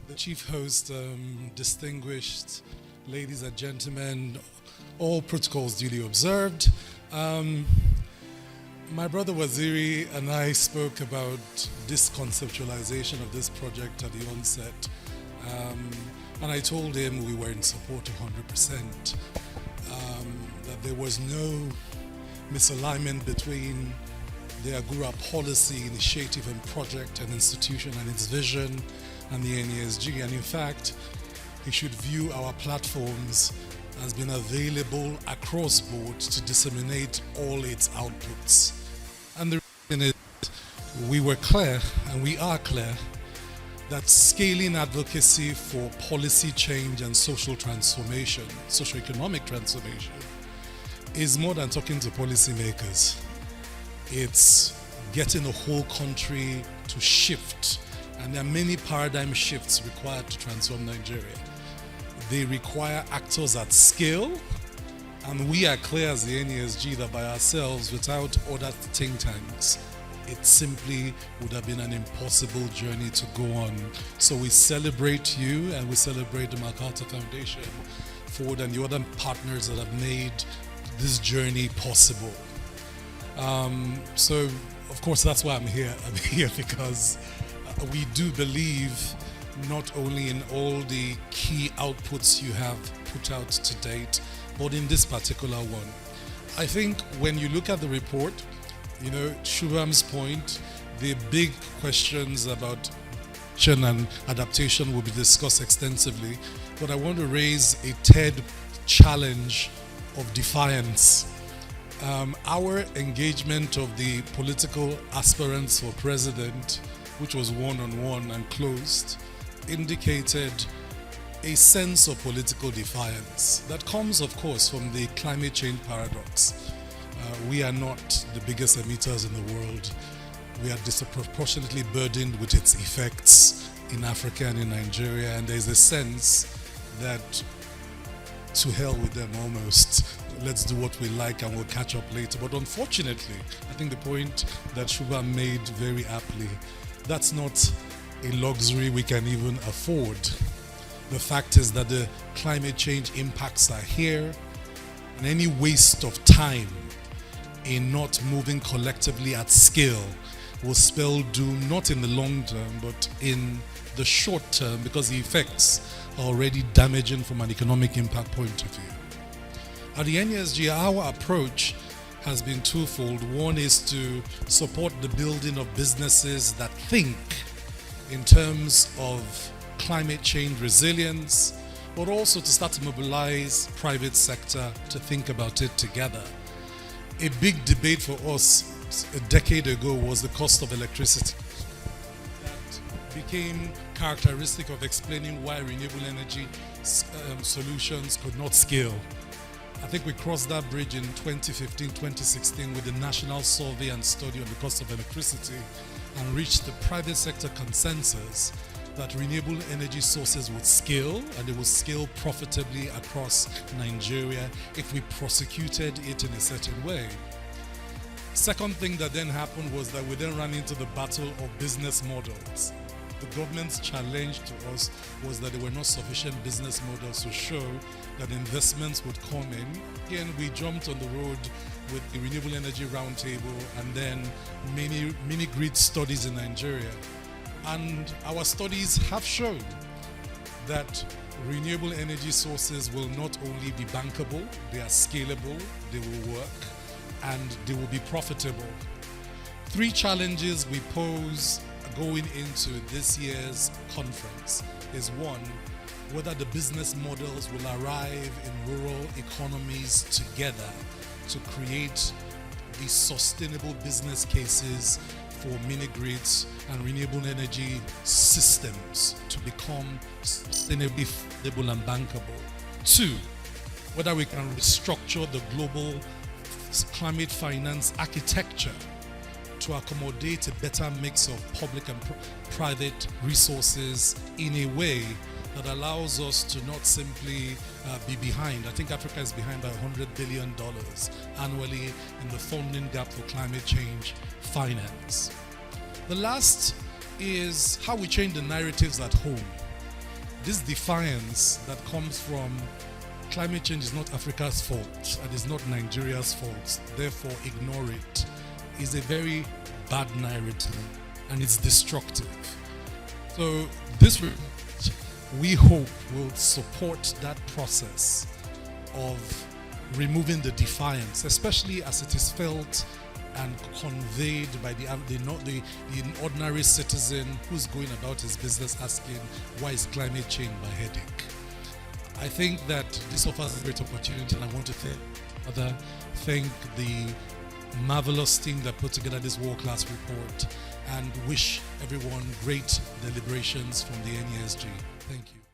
the chief host, distinguished ladies and gentlemen, all protocols duly observed. My brother Waziri and I spoke about this conceptualization of this project at the onset, and I told him we were in support 100%, that there was no misalignment between the Agora Policy initiative and project and institution and its vision and the NESG. And in fact, he should view our platforms as being available across board to disseminate all its outputs. And the reason is we were clear, and we are clear, that scaling advocacy for policy change and social transformation, socioeconomic transformation, is more than talking to policymakers. It's getting a whole country to shift, and there are many paradigm shifts required to transform Nigeria. They require actors at scale, and we are clear as the NESG that by ourselves, without other think tanks, it simply would have been an impossible journey to go on. So we celebrate you, and we celebrate the MacArthur Foundation, Ford, and the other partners that have made this journey possible. So, of course, that's why I'm here. I'm here because we do believe not only in all the key outputs you have put out to date, but in this particular one. I think when you look at the report, you know, Shubham's point, the big questions about change and adaptation will be discussed extensively, but I want to raise a third challenge of defiance. Our engagement of the political aspirants for president, which was one-on-one and closed, indicated a sense of political defiance that comes, of course, from the climate change paradox. We are not the biggest emitters in the world. We are disproportionately burdened with its effects in Africa and in Nigeria, and there's a sense that to hell with them almost. Let's do what we like and we'll catch up later. But unfortunately, I think the point that Shubham made very aptly, that's not a luxury we can even afford. The fact is that the climate change impacts are here, and any waste of time in not moving collectively at scale will spell doom, not in the long term, but in the short term, because the effects are already damaging from an economic impact point of view. At the NESG, our approach has been twofold. One is to support the building of businesses that think in terms of climate change resilience, but also to start to mobilize private sector to think about it together. A big debate for us a decade ago was the cost of electricity. That became characteristic of explaining why renewable energy solutions could not scale. I think we crossed that bridge in 2015, 2016 with the National Survey and Study on the Cost of Electricity, and reached the private sector consensus that renewable energy sources would scale, and they would scale profitably across Nigeria if we prosecuted it in a certain way. Second thing that then happened was that we then ran into the battle of business models. The government's challenge to us was that there were not sufficient business models to show that investments would come in. Again, we jumped on the road with the Renewable Energy Roundtable and then many mini-grid studies in Nigeria. And our studies have shown that renewable energy sources will not only be bankable, they are scalable, they will work, and they will be profitable. Three challenges we pose going into this year's conference is one, whether the business models will arrive in rural economies together to create the sustainable business cases for mini-grids and renewable energy systems to become sustainably stable and bankable. Two, whether we can restructure the global climate finance architecture to accommodate a better mix of public and private resources in a way that allows us to not simply be behind. I think Africa is behind by $100 billion annually in the funding gap for climate change finance. The last is how we change the narratives at home. this defiance that comes from climate change is not Africa's fault and is not Nigeria's fault, therefore ignore it, is a very bad narrative and it's destructive. So this we hope will support that process of removing the defiance, especially as it is felt and conveyed by the ordinary citizen who's going about his business asking, why is climate change my headache? I think that this offers a great opportunity, and I want to thank the marvelous team that put together this world-class report, and wish everyone great deliberations from the NESG. Thank you.